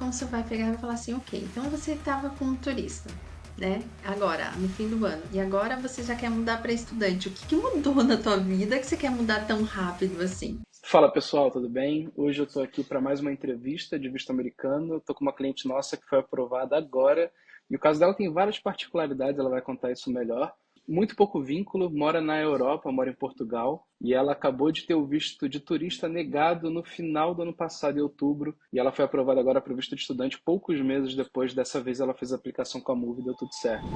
como você vai pegar e vai falar assim, ok, então você estava como turista, né? Agora, no fim do ano, e agora você já quer mudar para estudante. O que que mudou na tua vida que você quer mudar tão rápido assim? Fala pessoal, tudo bem? Hoje eu estou aqui para mais uma entrevista de visto americano. Estou com uma cliente nossa que foi aprovada agora e o caso dela tem várias particularidades, ela vai contar isso melhor. Muito pouco vínculo, mora na Europa, mora em Portugal e ela acabou de ter o visto de turista negado no final do ano passado, em outubro, e ela foi aprovada agora para o visto de estudante poucos meses depois. Dessa vez ela fez a aplicação com a Move e deu tudo certo.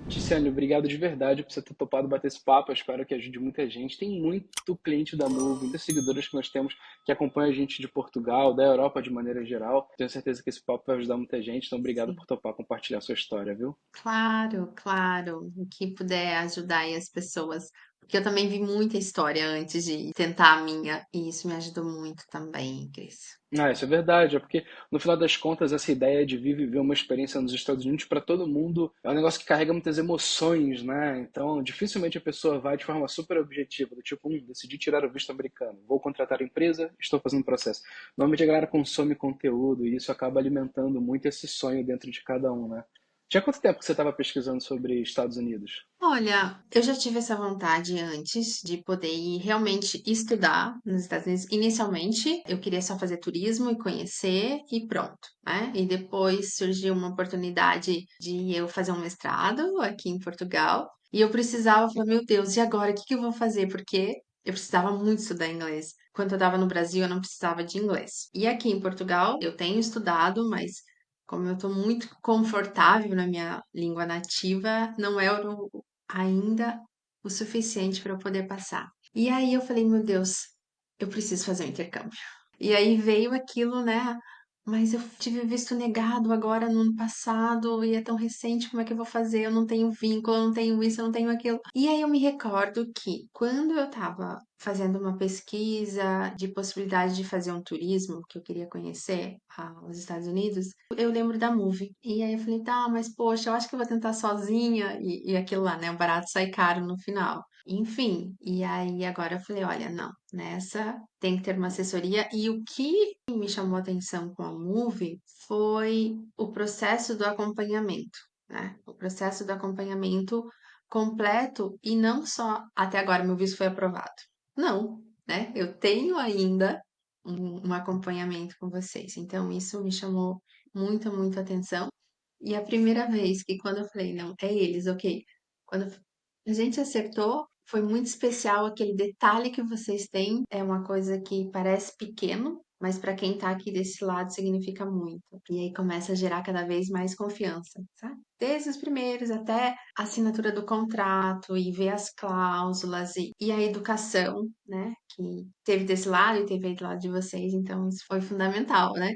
Ticiane, obrigado de verdade por você ter topado bater esse papo. Eu espero que ajude muita gente. Tem muito cliente da Move, muitos seguidores que nós temos que acompanham a gente de Portugal, da Europa de maneira geral. Tenho certeza que esse papo vai ajudar muita gente. Então, obrigado Sim. por topar compartilhar a sua história, viu? Claro, claro, o que puder ajudar aí as pessoas, porque eu também vi muita história antes de tentar a minha, e isso me ajudou muito também, Cris. Ah, isso é verdade, é porque no final das contas essa ideia de vir viver uma experiência nos Estados Unidos para todo mundo é um negócio que carrega muitas emoções, né? Então, dificilmente a pessoa vai de forma super objetiva, do tipo, decidi tirar o visto americano, vou contratar a empresa, estou fazendo o processo. Normalmente a galera consome conteúdo e isso acaba alimentando muito esse sonho dentro de cada um, né? Tinha quanto tempo que você estava pesquisando sobre Estados Unidos? Olha, eu já tive essa vontade antes de poder ir realmente estudar nos Estados Unidos. Inicialmente, eu queria só fazer turismo e conhecer e pronto, né? E depois surgiu uma oportunidade de eu fazer um mestrado aqui em Portugal. E eu precisava, falar, meu Deus, e agora? O que que eu vou fazer? Porque eu precisava muito estudar inglês. Quando eu estava no Brasil, eu não precisava de inglês. E aqui em Portugal, eu tenho estudado, mas como eu estou muito confortável na minha língua nativa, não é ainda o suficiente para eu poder passar. E aí eu falei, meu Deus, eu preciso fazer um intercâmbio. E aí veio aquilo, né? Mas eu tive visto negado agora no ano passado e é tão recente, como é que eu vou fazer? Eu não tenho vínculo, eu não tenho isso, eu não tenho aquilo. E aí eu me recordo que quando eu estava fazendo uma pesquisa de possibilidade de fazer um turismo, que eu queria conhecer os Estados Unidos, eu lembro da Move. E aí eu falei, tá, mas poxa, eu acho que eu vou tentar sozinha e aquilo lá, né? O barato sai caro no final. Enfim, e aí agora eu falei, olha, não, nessa tem que ter uma assessoria. E o que me chamou a atenção com a Move foi o processo do acompanhamento, né? O processo do acompanhamento completo e não só até agora meu visto foi aprovado. Não, né? Eu tenho ainda um acompanhamento com vocês. Então isso me chamou muita atenção. E a primeira vez que quando eu falei, não, é eles, ok. Quando a gente acertou, foi muito especial aquele detalhe que vocês têm. É uma coisa que parece pequeno, mas para quem tá aqui desse lado significa muito. E aí começa a gerar cada vez mais confiança, sabe? Desde os primeiros até a assinatura do contrato e ver as cláusulas e a educação, né? Que teve desse lado e teve aí do lado de vocês, então isso foi fundamental, né?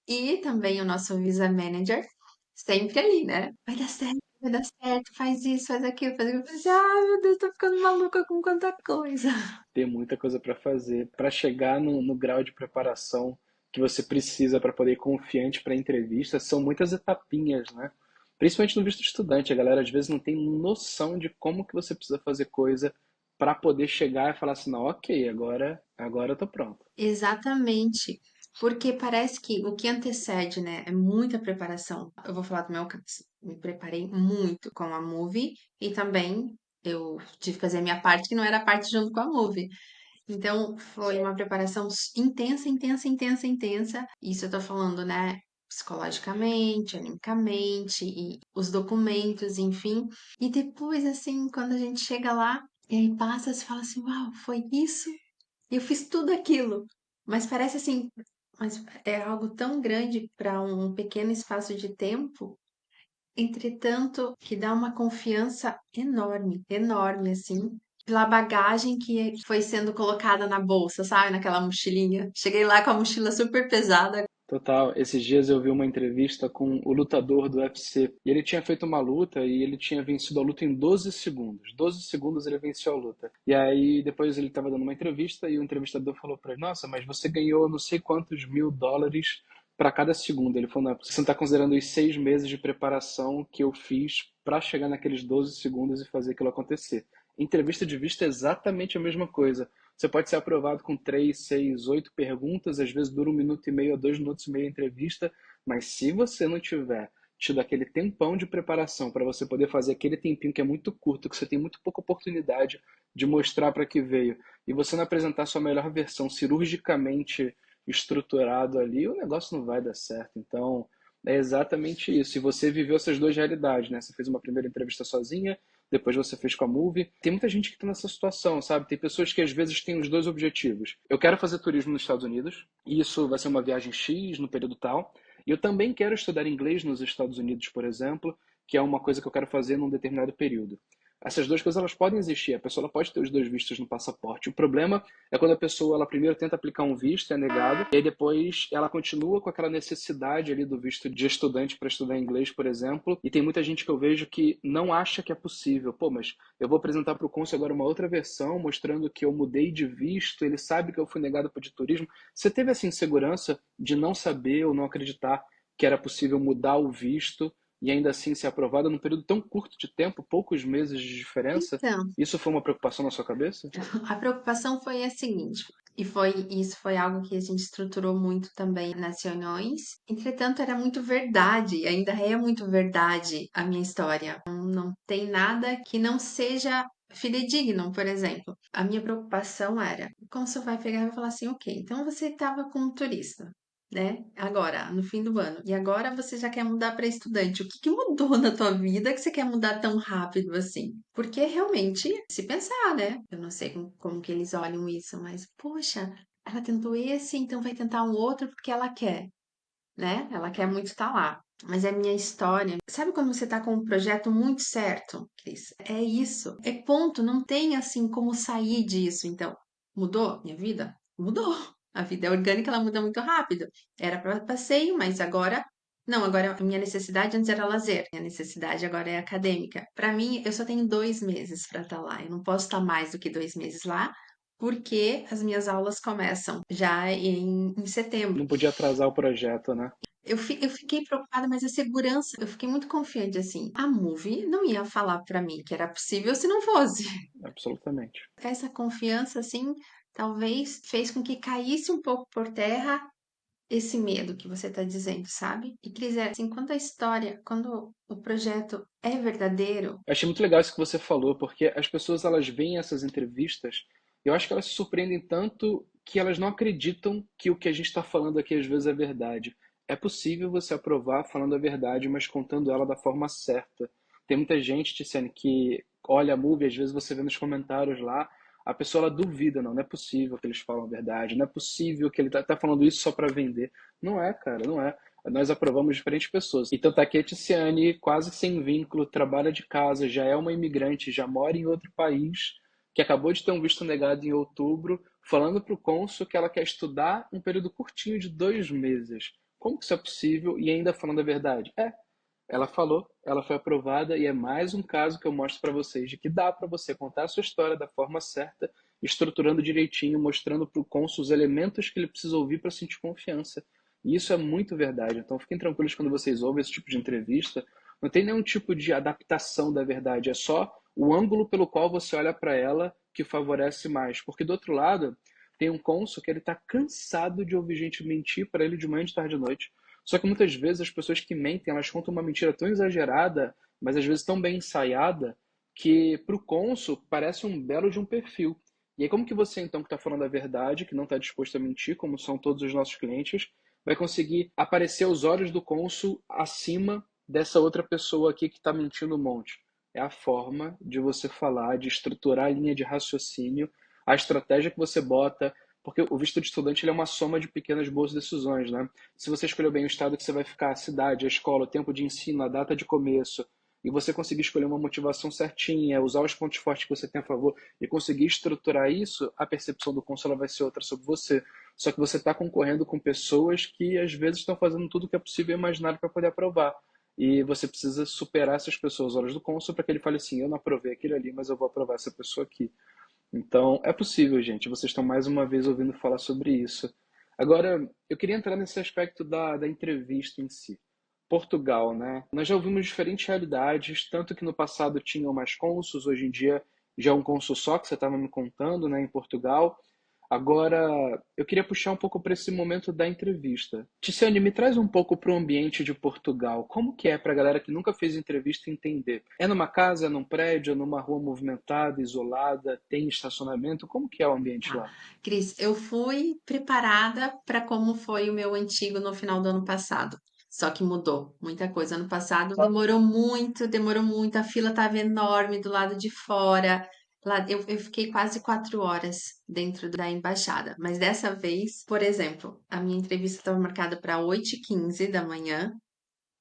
E também o nosso Visa Manager, sempre ali, né? Vai dar certo, faz isso, faz aquilo, faz aquilo. Eu falei assim, ai meu Deus, tô ficando maluca com quanta coisa. Tem muita coisa para fazer para chegar no grau de preparação que você precisa para poder ir confiante para a entrevista. São muitas etapinhas, né? Principalmente no visto de estudante, a galera às vezes não tem noção de como que você precisa fazer coisa para poder chegar e falar assim, não, ok, agora eu tô pronto. Exatamente. Porque parece que o que antecede, né, é muita preparação. Eu vou falar do meu caso. Me preparei muito com a Move e também eu tive que fazer a minha parte, que não era a parte junto com a Move. Então, foi uma preparação intensa. Isso eu tô falando, né, psicologicamente, animicamente, e os documentos, enfim. E depois, assim, quando a gente chega lá, e aí passa, se fala assim, uau, foi isso? Eu fiz tudo aquilo. Mas parece assim, mas é algo tão grande para um pequeno espaço de tempo, entretanto, que dá uma confiança enorme, assim, pela bagagem que foi sendo colocada na bolsa, sabe? Naquela mochilinha. Cheguei lá com a mochila super pesada. Total, esses dias eu vi uma entrevista com o lutador do UFC. E ele tinha feito uma luta e ele tinha vencido a luta em 12 segundos. 12 segundos ele venceu a luta. E aí depois ele estava dando uma entrevista e o entrevistador falou para ele: Nossa, mas você ganhou não sei quantos mil dólares para cada segundo. Ele falou: Não, você não está considerando os 6 meses de preparação que eu fiz para chegar naqueles 12 segundos e fazer aquilo acontecer. Entrevista de visto é exatamente a mesma coisa. Você pode ser aprovado com 3, 6, 8 perguntas, às vezes dura 1 minuto e meio a 2 minutos e meio a entrevista, mas se você não tiver tido aquele tempão de preparação para você poder fazer aquele tempinho que é muito curto, que você tem muito pouca oportunidade de mostrar para que veio, e você não apresentar sua melhor versão cirurgicamente estruturado ali, o negócio não vai dar certo. Então, é exatamente isso. E você viveu essas duas realidades, né? Você fez uma primeira entrevista sozinha, depois você fez com a Move. Tem muita gente que está nessa situação, sabe? Tem pessoas que às vezes têm os dois objetivos. Eu quero fazer turismo nos Estados Unidos, e isso vai ser uma viagem X no período tal. E eu também quero estudar inglês nos Estados Unidos, por exemplo, que é uma coisa que eu quero fazer num determinado período. Essas duas coisas elas podem existir, a pessoa ela pode ter os dois vistos no passaporte. O problema é quando a pessoa ela primeiro tenta aplicar um visto, é negado, e aí depois ela continua com aquela necessidade ali do visto de estudante para estudar inglês, por exemplo, e tem muita gente que eu vejo que não acha que é possível. Pô, mas eu vou apresentar para o cônsul agora uma outra versão, mostrando que eu mudei de visto, ele sabe que eu fui negado para de turismo. Você teve essa insegurança de não saber ou não acreditar que era possível mudar o visto e ainda assim ser aprovada num período tão curto de tempo, poucos meses de diferença? Então, Isso foi uma preocupação na sua cabeça? a preocupação foi a seguinte, e isso foi algo que a gente estruturou muito também nas reuniões. Entretanto, era muito verdade, ainda é muito verdade a minha história. Não tem nada que não seja fidedigno, por exemplo. A minha preocupação era, como você vai pegar e vai falar assim, ok, então você estava como turista, né? Agora, no fim do ano, e agora você já quer mudar para estudante. O que que mudou na tua vida que você quer mudar tão rápido assim? Porque realmente, se pensar, né? Eu não sei como que eles olham isso, mas poxa, ela tentou esse, então vai tentar um outro porque ela quer, né? Ela quer muito estar lá. Mas é minha história. Sabe quando você tá com um projeto muito certo, Cris? É isso. É ponto. Não tem assim como sair disso. Então, mudou minha vida? Mudou. A vida é orgânica, ela muda muito rápido. Era para passeio, mas agora. Não, agora a minha necessidade antes era lazer. Minha necessidade agora é acadêmica. Para mim, eu só tenho 2 meses para estar lá. Eu não posso estar mais do que 2 meses lá, porque as minhas aulas começam já em setembro. Não podia atrasar o projeto, né? Eu fiquei preocupada, mas a segurança, eu fiquei muito confiante assim. A Move não ia falar pra mim que era possível se não fosse. Absolutamente. Essa confiança, assim, talvez fez com que caísse um pouco por terra esse medo que você tá dizendo, sabe? E Cris, assim, quando a história, quando o projeto é verdadeiro, Eu achei muito legal isso que você falou, porque as pessoas elas veem essas entrevistas, eu acho que elas se surpreendem tanto que elas não acreditam que o que a gente está falando aqui às vezes é verdade. É possível você aprovar falando a verdade, mas contando ela da forma certa. Tem muita gente dizendo que olha a movie, às vezes você vê nos comentários lá, a pessoa ela duvida, não é possível que eles falam a verdade, não é possível que ele tá falando isso só para vender. Não é, cara, não é. Nós aprovamos diferentes pessoas. Então tá aqui a Ticiane, quase sem vínculo, trabalha de casa, já é uma imigrante, já mora em outro país, que acabou de ter um visto negado em outubro, falando para o cônsul que ela quer estudar um período curtinho de 2 meses. Como que isso é possível e ainda falando a verdade? Ela falou, ela foi aprovada e é mais um caso que eu mostro para vocês de que dá para você contar a sua história da forma certa, estruturando direitinho, mostrando para o cônsul os elementos que ele precisa ouvir para sentir confiança. E isso é muito verdade. Então fiquem tranquilos quando vocês ouvem esse tipo de entrevista. Não tem nenhum tipo de adaptação da verdade, é só o ângulo pelo qual você olha para ela que favorece mais. Porque do outro lado, tem um cônsul que ele está cansado de ouvir gente mentir para ele de manhã, de tarde e de noite. Só que muitas vezes as pessoas que mentem, elas contam uma mentira tão exagerada, mas às vezes tão bem ensaiada, que para o cônsul parece um belo de um perfil. E aí como que você então que está falando a verdade, que não está disposto a mentir, como são todos os nossos clientes, vai conseguir aparecer aos olhos do cônsul acima dessa outra pessoa aqui que está mentindo um monte? É a forma de você falar, de estruturar a linha de raciocínio, a estratégia que você bota, porque o visto de estudante ele é uma soma de pequenas boas decisões, né? Se você escolher bem o estado que você vai ficar, a cidade, a escola, o tempo de ensino, a data de começo, e você conseguir escolher uma motivação certinha, usar os pontos fortes que você tem a favor e conseguir estruturar isso, a percepção do cônsul vai ser outra sobre você. Só que você está concorrendo com pessoas que às vezes estão fazendo tudo o que é possível e imaginário para poder aprovar. E você precisa superar essas pessoas aos olhos do cônsul para que ele fale assim, eu não aprovei aquele ali, mas eu vou aprovar essa pessoa aqui. Então, é possível, gente. Vocês estão mais uma vez ouvindo falar sobre isso. Agora, eu queria entrar nesse aspecto da entrevista em si. Portugal, né? Nós já ouvimos diferentes realidades, tanto que no passado tinham mais cônsuls, hoje em dia já é um cônsul só, que você estava me contando, né, em Portugal. Agora, eu queria puxar um pouco para esse momento da entrevista. Ticiane, me traz um pouco para o ambiente de Portugal. Como que é para a galera que nunca fez entrevista entender? É numa casa, é num prédio, é numa rua movimentada, isolada, tem estacionamento? Como que é o ambiente Tá. lá? Cris, eu fui preparada para como foi o meu antigo no final do ano passado. Só que mudou muita coisa. Ano passado demorou muito. A fila estava enorme do lado de fora. Lá, eu fiquei quase 4 horas dentro da embaixada. Mas dessa vez, por exemplo, a minha entrevista estava marcada para 8h15 da manhã.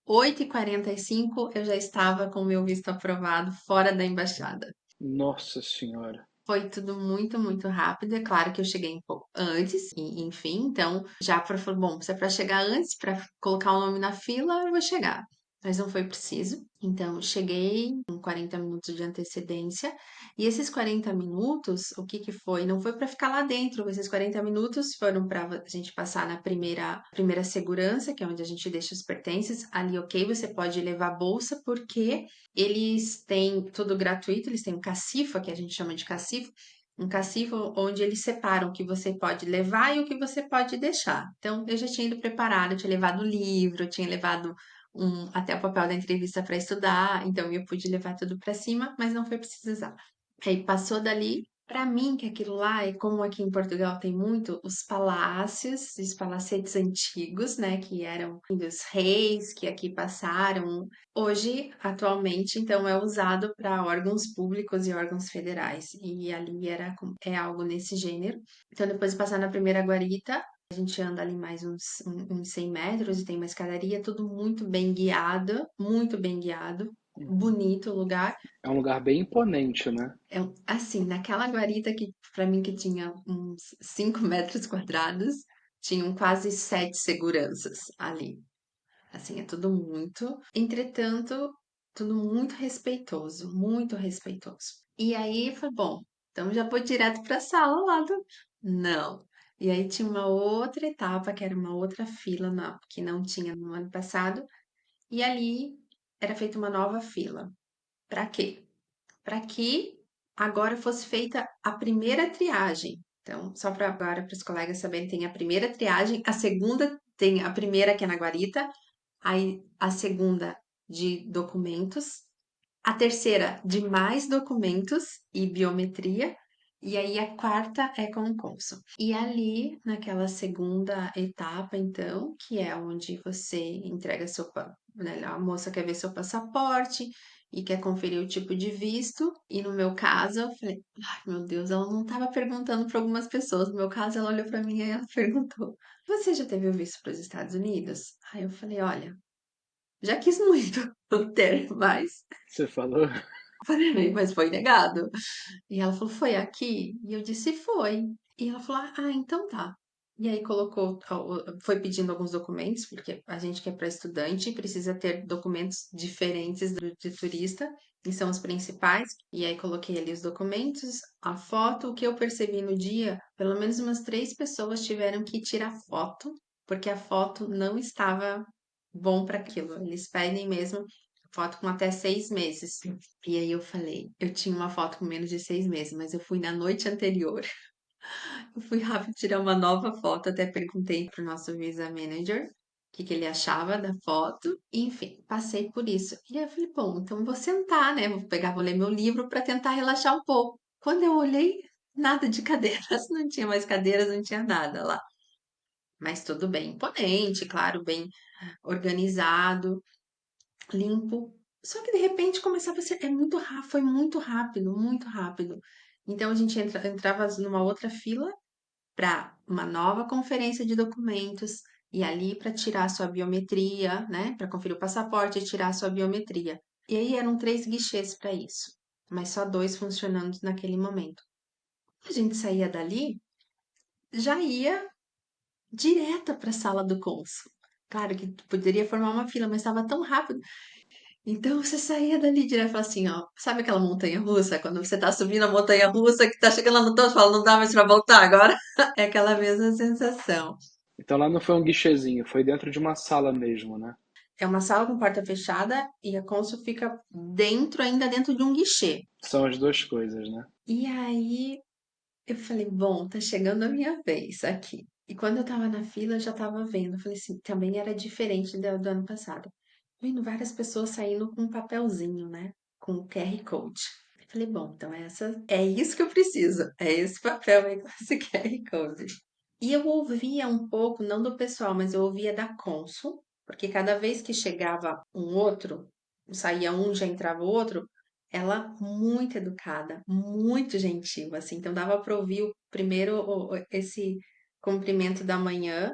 8h45 eu já estava com o meu visto aprovado fora da embaixada. Nossa Senhora. Foi tudo muito, muito rápido. É claro que eu cheguei um pouco antes, e, enfim, então já para falar, bom, se é para chegar antes, para colocar o nome na fila, eu vou chegar. Mas não foi preciso. Então, cheguei com 40 minutos de antecedência. E esses 40 minutos, o que que foi? Não foi para ficar lá dentro. Esses 40 minutos foram para a gente passar na primeira segurança, que é onde a gente deixa os pertences. Ali, ok, você pode levar a bolsa, porque eles têm tudo gratuito, eles têm um cacifo, que a gente chama de cacifo, um cacifo onde eles separam o que você pode levar e o que você pode deixar. Então, eu já tinha ido preparada, eu tinha levado livro, eu tinha levado até o papel da entrevista para estudar, então eu pude levar tudo para cima, mas não foi preciso usar. Aí passou dali. Para mim, que aquilo lá é como aqui em Portugal tem muito os palácios, os palacetes antigos, né, que eram dos reis que aqui passaram. Hoje, atualmente, então é usado para órgãos públicos e órgãos federais. E ali é algo nesse gênero. Então, depois de passar na primeira guarita, a gente anda ali mais uns 100 metros e tem uma escadaria, tudo muito bem guiado, Uhum. bonito o lugar. É um lugar bem imponente, né? Assim, naquela guarita que para mim que tinha uns 5 metros quadrados, tinham quase 7 seguranças ali. Assim, é tudo muito. Entretanto, tudo muito respeitoso, muito respeitoso. E aí foi bom. Então já vou direto para a sala lá do. Não. E aí tinha uma outra etapa, que era uma outra fila que não tinha no ano passado. E ali era feita uma nova fila. Para quê? Para que agora fosse feita a primeira triagem. Então, só para agora, para os colegas saberem, tem a primeira triagem, a segunda tem a primeira que é na guarita, aí a segunda de documentos, a terceira de mais documentos e biometria, e aí a quarta é com o cônsul. E ali, naquela segunda etapa, então, que é onde você entrega né, a moça quer ver seu passaporte e quer conferir o tipo de visto, e no meu caso, eu falei, ai meu Deus, ela não estava perguntando para algumas pessoas, no meu caso, ela olhou para mim e ela perguntou: Você já teve o visto para os Estados Unidos? Aí eu falei: Olha, já quis muito ter, mas Você falou? falei, mas foi negado. E ela falou, foi aqui? E eu disse, foi. E ela falou, ah, então tá. E aí colocou, foi pedindo alguns documentos, porque a gente que é para estudante precisa ter documentos diferentes do de turista, e são os principais. E aí coloquei ali os documentos, a foto. O que eu percebi no dia, pelo menos umas 3 pessoas tiveram que tirar foto, porque a foto não estava bom para aquilo. Eles pedem mesmo foto com até 6 meses. E aí eu falei, eu tinha uma foto com menos de 6 meses, mas eu fui na noite anterior. Eu fui rápido tirar uma nova foto, até perguntei pro nosso Visa Manager o que que ele achava da foto. Enfim, passei por isso. E aí eu falei, bom, então vou sentar, né? Vou ler meu livro para tentar relaxar um pouco. Quando eu olhei, nada de cadeiras, não tinha mais cadeiras, não tinha nada lá. Mas tudo bem imponente, claro, bem organizado, limpo. Só que de repente começava a ser, é muito rápido, foi muito rápido, muito rápido. Então a gente entrava numa outra fila para uma nova conferência de documentos e ali para tirar a sua biometria, né? Para conferir o passaporte e tirar a sua biometria. E aí eram 3 guichês para isso, mas só 2 funcionando naquele momento. A gente saía dali, já ia direta para a sala do cônsul. Claro que poderia formar uma fila, mas estava tão rápido. Então você saía dali direto e falava assim, ó, sabe aquela montanha russa? Quando você tá subindo a montanha russa que tá chegando lá no topo, fala, não dá mais pra voltar agora? É aquela mesma sensação. Então lá não foi um guichezinho, foi dentro de uma sala mesmo, né? É uma sala com porta fechada e a cônsul fica dentro, ainda dentro de um guichê. São as duas coisas, né? E aí Eu falei, bom, tá chegando a minha vez aqui. E quando eu tava na fila, eu já tava vendo. Eu falei assim, também era diferente do ano passado. Vendo várias pessoas saindo com um papelzinho, né? Com o QR Code. Eu falei, bom, então é isso que eu preciso. É esse papel aí com esse QR Code. E eu ouvia um pouco, não do pessoal, mas eu ouvia da cônsul, porque cada vez que chegava um outro, saía um, já entrava o outro, ela muito educada, muito gentil, assim. Então dava para ouvir primeiro esse cumprimento da manhã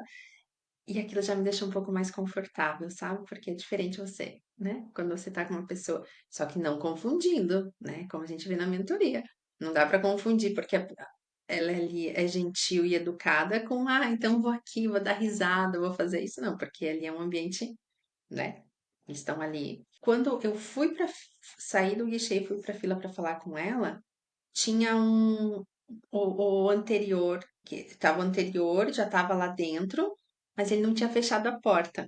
e aquilo já me deixa um pouco mais confortável, sabe? Porque é diferente você, né? Quando você tá com uma pessoa, só que não confundindo, né? Como a gente vê na mentoria. Não dá para confundir, porque ela ali é gentil e educada com, então vou aqui, vou dar risada, vou fazer isso. Não, porque ali é um ambiente, né? Eles estão ali. Quando eu fui para sair do guichê e fui para fila para falar com ela, tinha o anterior, que estava o anterior, já estava lá dentro, mas ele não tinha fechado a porta.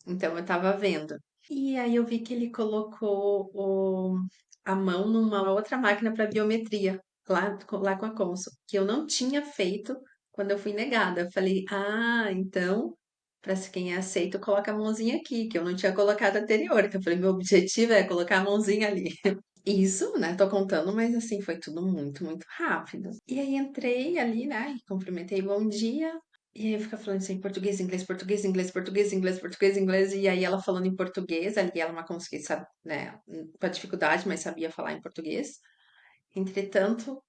Então eu estava vendo. E aí eu vi que ele colocou a mão numa outra máquina para biometria, lá com a Consul, que eu não tinha feito quando eu fui negada. Eu falei, então, para quem é aceito, coloca a mãozinha aqui, que eu não tinha colocado anterior. Então eu falei, meu objetivo é colocar a mãozinha ali. Isso, né? Tô contando, mas assim, foi tudo muito, muito rápido. E aí entrei ali, né? E cumprimentei, bom dia. E aí eu ficava falando assim, português, inglês, português, inglês, português, inglês, português, inglês. E aí ela falando em português, ali ela não conseguia, sabe, né? Com dificuldade, mas sabia falar em português. Entretanto,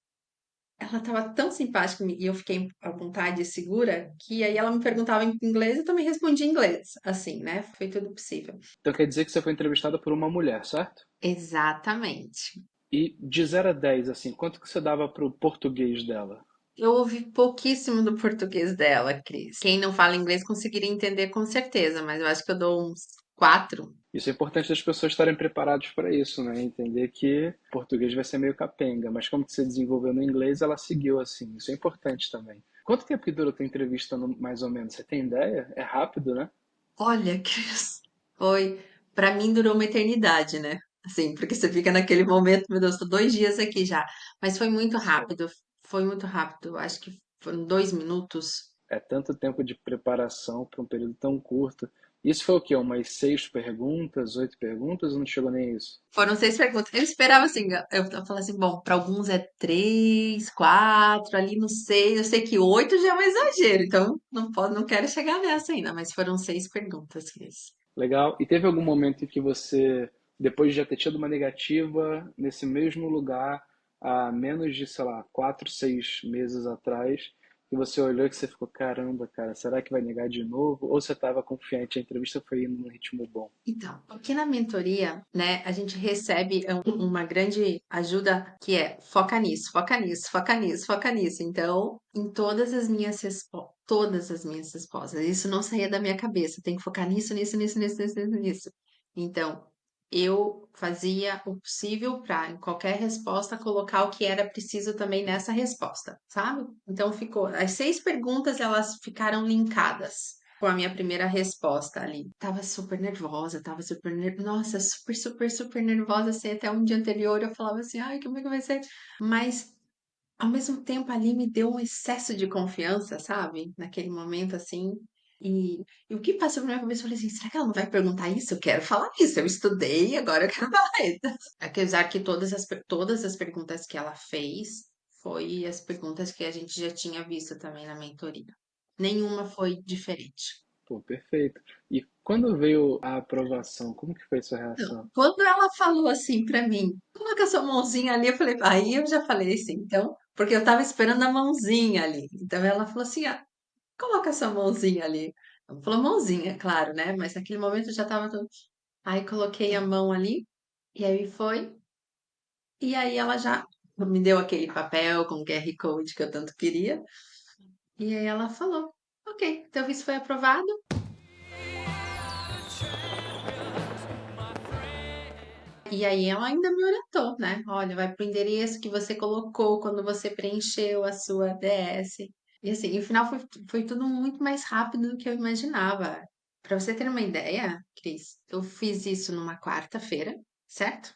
ela tava tão simpática e eu fiquei à vontade e segura que aí ela me perguntava em inglês e eu também respondia em inglês. Assim, né? Foi tudo possível. Então quer dizer que você foi entrevistada por uma mulher, certo? Exatamente. E de 0 a 10, assim, quanto que você dava pro português dela? Eu ouvi pouquíssimo do português dela, Cris. Quem não fala inglês conseguiria entender com certeza, mas eu acho que eu dou uns 4. Isso é importante das pessoas estarem preparadas para isso, né? Entender que português vai ser meio capenga, mas como que você desenvolveu no inglês, ela seguiu assim. Isso é importante também. Quanto tempo que dura a tua entrevista, mais ou menos? Você tem ideia? É rápido, né? Olha, Cris, foi. Pra mim durou uma eternidade, né? Assim, porque você fica naquele momento, meu Deus, tô 2 dias aqui já. Mas foi muito Só. rápido, foi muito rápido. Acho que foram 2 minutos. É tanto tempo de preparação para um período tão curto. Isso foi o quê? Umas 6 perguntas, 8 perguntas, ou não chegou nem a isso? Foram 6 perguntas. Eu esperava assim, eu falava assim, bom, para alguns é 3, 4, ali no 6. Eu sei que 8 já é um exagero, então não quero chegar nessa ainda, mas foram 6 perguntas, Cris. Legal. E teve algum momento em que você, depois de já ter tido uma negativa nesse mesmo lugar, há menos de, sei lá, 4, 6 meses atrás, que você olhou e que você ficou, caramba, cara, será que vai negar de novo? Ou você estava confiante, a entrevista foi indo num ritmo bom? Então, aqui na mentoria, né, a gente recebe uma grande ajuda que é foca nisso, foca nisso, foca nisso, foca nisso. Então, em todas as minhas respostas, isso não saía da minha cabeça. Tem que focar nisso, nisso, nisso, nisso, nisso, nisso, nisso. Então, eu fazia o possível para, em qualquer resposta, colocar o que era preciso também nessa resposta, sabe? Então, ficou. As 6 perguntas, elas ficaram linkadas com a minha primeira resposta ali. Tava super nervosa, tava super, nossa, super, super, super nervosa, assim, até um dia anterior eu falava assim, ai, como é que vai ser? Mas, ao mesmo tempo, ali me deu um excesso de confiança, sabe? Naquele momento, assim. E o que passou na minha cabeça, eu falei assim, será que ela não vai perguntar isso? Eu quero falar isso, eu estudei, agora eu quero falar isso. Apesar que todas as perguntas que ela fez foi as perguntas que a gente já tinha visto também na mentoria. Nenhuma foi diferente. Pô, perfeito. E quando veio a aprovação, como que foi a sua Então, reação? quando ela falou assim pra mim, coloca sua mãozinha ali, eu falei, aí eu já falei assim, então, porque eu tava esperando a mãozinha ali. Então ela falou assim, coloca sua mãozinha ali. Ela falou mãozinha, claro, né? Mas naquele momento eu já tava tudo. Aí coloquei a mão ali, e aí foi, e aí ela já me deu aquele papel com o QR Code que eu tanto queria, e aí ela falou, ok, teu visto foi aprovado. E aí ela ainda me orientou, né? Olha, vai pro endereço que você colocou quando você preencheu a sua DS. E assim, e o final foi tudo muito mais rápido do que eu imaginava. Para você ter uma ideia, Cris, eu fiz isso numa quarta-feira, certo?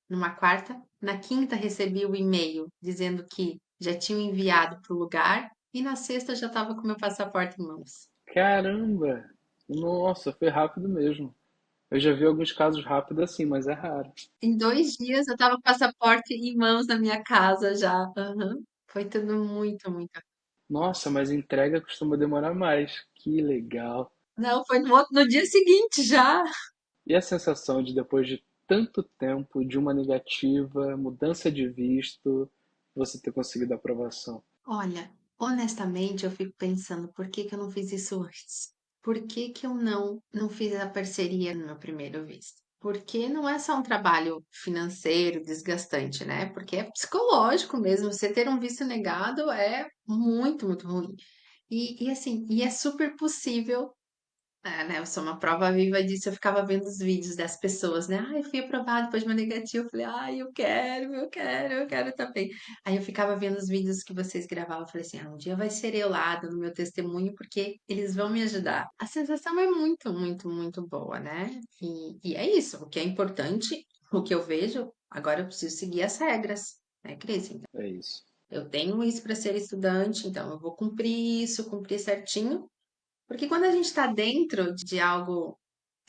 Numa quarta. Na quinta recebi o e-mail dizendo que já tinham enviado para o lugar e na sexta eu já estava com meu passaporte em mãos. Caramba! Nossa, foi rápido mesmo. Eu já vi alguns casos rápidos assim, mas é raro. Em 2 dias eu estava com o passaporte em mãos na minha casa já. Aham. Foi tudo muito, muito. Nossa, mas entrega costuma demorar mais. Que legal. Não, foi no dia seguinte já. E a sensação de depois de tanto tempo, de uma negativa, mudança de visto, você ter conseguido a aprovação? Olha, honestamente, eu fico pensando, por que que eu não fiz isso antes? Por que que eu não fiz a parceria no meu primeiro visto? Porque não é só um trabalho financeiro desgastante, né? Porque é psicológico mesmo. Você ter um visto negado é muito, muito ruim. E assim, e é super possível né, eu sou uma prova viva disso, eu ficava vendo os vídeos das pessoas, né? Ai, fui aprovado depois de uma negativa. Eu falei, ai, eu quero também. Aí eu ficava vendo os vídeos que vocês gravavam. Eu falei assim, um dia vai ser eu lá dando meu testemunho, porque eles vão me ajudar. A sensação é muito, muito, muito boa, né? E é isso. O que é importante, o que eu vejo, agora eu preciso seguir as regras, né, Cris? Então, É isso. eu tenho isso para ser estudante, então eu vou cumprir isso, cumprir certinho. Porque quando a gente está dentro de algo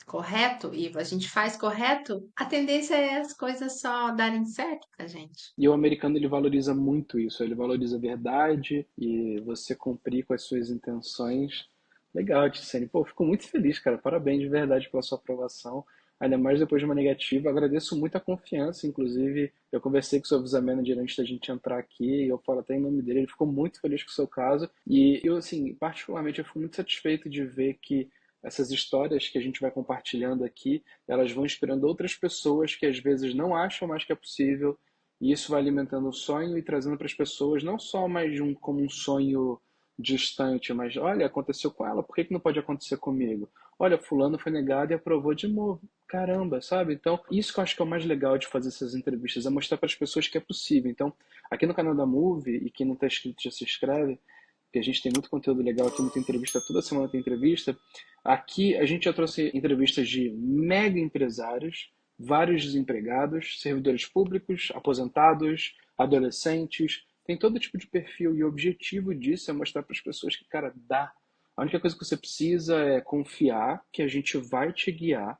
correto e a gente faz correto, a tendência é as coisas só darem certo pra gente. E o americano ele valoriza muito isso, ele valoriza a verdade e você cumprir com as suas intenções. Legal, Ticene. Pô, fico muito feliz, cara. Parabéns de verdade pela sua aprovação. Ainda mais depois de uma negativa. Agradeço muito a confiança. Inclusive, eu conversei com o seu visa manager antes da gente entrar aqui. E eu falo até em nome dele. Ele ficou muito feliz com o seu caso. E eu, assim, particularmente, eu fico muito satisfeito de ver que essas histórias que a gente vai compartilhando aqui, elas vão inspirando outras pessoas que às vezes não acham mais que é possível e isso vai alimentando o sonho e trazendo para as pessoas não só mais um como um sonho distante, mas olha, aconteceu com ela, por que que não pode acontecer comigo? Olha, fulano foi negado e aprovou de novo. Caramba, sabe? Então, isso que eu acho que é o mais legal de fazer essas entrevistas, é mostrar para as pessoas que é possível. Então, aqui no canal da Move, e quem não está inscrito já se inscreve, porque a gente tem muito conteúdo legal aqui, muita entrevista, toda semana tem entrevista. Aqui a gente já trouxe entrevistas de mega empresários, vários desempregados, servidores públicos, aposentados, adolescentes, tem todo tipo de perfil e o objetivo disso é mostrar para as pessoas que, cara, dá. A única coisa que você precisa é confiar que a gente vai te guiar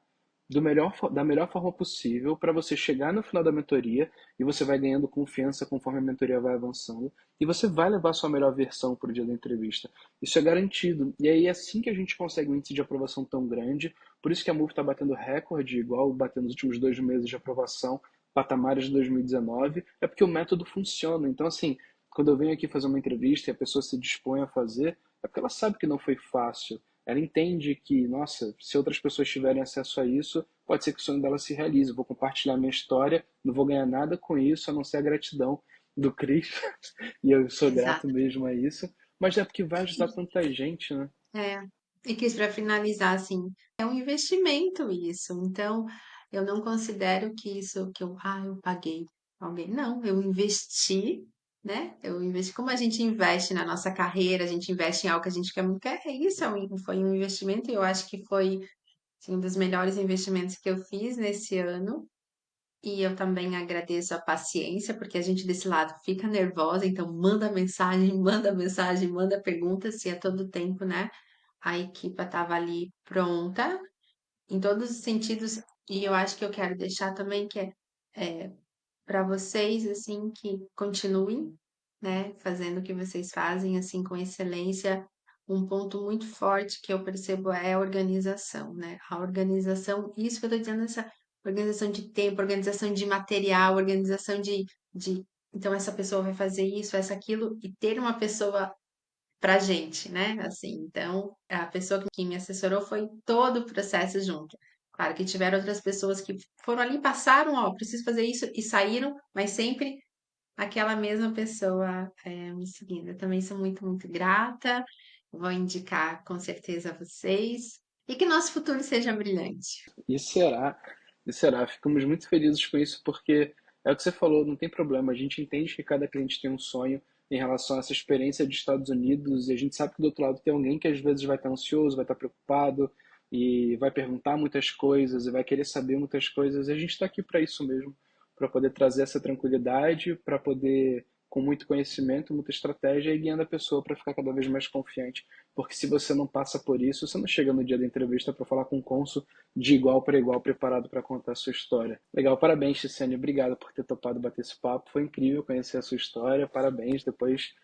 da melhor forma possível para você chegar no final da mentoria e você vai ganhando confiança conforme a mentoria vai avançando e você vai levar a sua melhor versão para o dia da entrevista. Isso é garantido. E aí é assim que a gente consegue um índice de aprovação tão grande. Por isso que a MUV está batendo recorde, igual batendo nos últimos 2 meses de aprovação, patamares de 2019, é porque o método funciona. Então, assim, quando eu venho aqui fazer uma entrevista e a pessoa se dispõe a fazer, é porque ela sabe que não foi fácil. Ela entende que, nossa, se outras pessoas tiverem acesso a isso, pode ser que o sonho dela se realize. Eu vou compartilhar minha história, não vou ganhar nada com isso, a não ser a gratidão do Cris, e eu sou grato Exato. mesmo a isso, mas é porque vai ajudar tanta gente, né? É. E quis para finalizar, assim, é um investimento isso. Então, eu não considero que isso que eu paguei alguém. Não, eu investi, né? Eu investi como a gente investe na nossa carreira, a gente investe em algo que a gente quer muito. É isso, foi um investimento e eu acho que foi assim, um dos melhores investimentos que eu fiz nesse ano. E eu também agradeço a paciência, porque a gente desse lado fica nervosa, então manda mensagem, manda mensagem, manda pergunta, se a todo tempo, né? A equipa estava ali pronta, em todos os sentidos, e eu acho que eu quero deixar também que é para vocês, assim, que continuem, né, fazendo o que vocês fazem, assim, com excelência. Um ponto muito forte que eu percebo é a organização, né? A organização, isso que eu tô dizendo, essa organização de tempo, organização de material, organização de então essa pessoa vai fazer isso, essa aquilo, e ter uma pessoa pra gente, né? Assim, então, a pessoa que me assessorou foi todo o processo junto. Claro que tiveram outras pessoas que foram ali, passaram, ó, preciso fazer isso e saíram, mas sempre aquela mesma pessoa me seguindo. Eu também sou muito, muito grata. Vou indicar com certeza a vocês. E que nosso futuro seja brilhante. E será, e será. Ficamos muito felizes com isso porque é o que você falou, não tem problema. A gente entende que cada cliente tem um sonho em relação a essa experiência dos Estados Unidos e a gente sabe que do outro lado tem alguém que às vezes vai estar ansioso, vai estar preocupado e vai perguntar muitas coisas e vai querer saber muitas coisas. E a gente está aqui para isso mesmo, para poder trazer essa tranquilidade, para poder com muito conhecimento, muita estratégia e guiando a pessoa para ficar cada vez mais confiante. Porque se você não passa por isso, você não chega no dia da entrevista para falar com um cônsul de igual para igual, preparado para contar a sua história. Legal, parabéns, Tiziane. Obrigado por ter topado bater esse papo. Foi incrível conhecer a sua história. Parabéns. Depois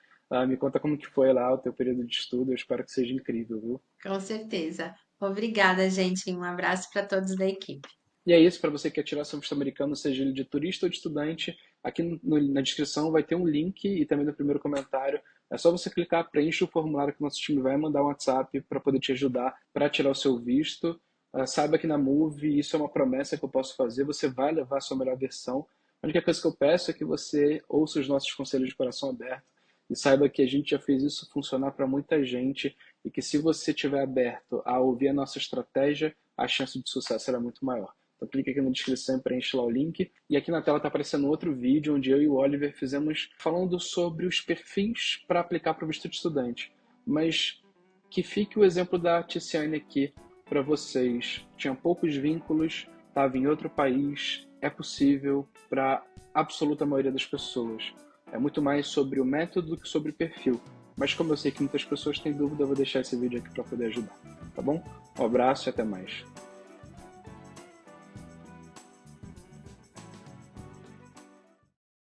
me conta como que foi lá o teu período de estudo. Eu espero que seja incrível, viu? Com certeza. Obrigada, gente. Um abraço para todos da equipe. E é isso, para você que quer tirar seu visto americano, seja ele de turista ou de estudante, aqui na descrição vai ter um link e também no primeiro comentário. É só você clicar, preenche o formulário que o nosso time vai mandar um WhatsApp para poder te ajudar para tirar o seu visto. Saiba que na Move isso é uma promessa que eu posso fazer, você vai levar a sua melhor versão. A única coisa que eu peço é que você ouça os nossos conselhos de coração aberto e saiba que a gente já fez isso funcionar para muita gente e que se você estiver aberto a ouvir a nossa estratégia, a chance de sucesso será muito maior. Então clica aqui na descrição e preenche lá o link. E aqui na tela está aparecendo outro vídeo onde eu e o Oliver fizemos falando sobre os perfis para aplicar para o visto de estudante. Mas que fique o exemplo da Tiziane aqui para vocês. Tinha poucos vínculos, estava em outro país, é possível para a absoluta maioria das pessoas. É muito mais sobre o método do que sobre o perfil. Mas como eu sei que muitas pessoas têm dúvida, eu vou deixar esse vídeo aqui para poder ajudar. Tá bom? Um abraço e até mais.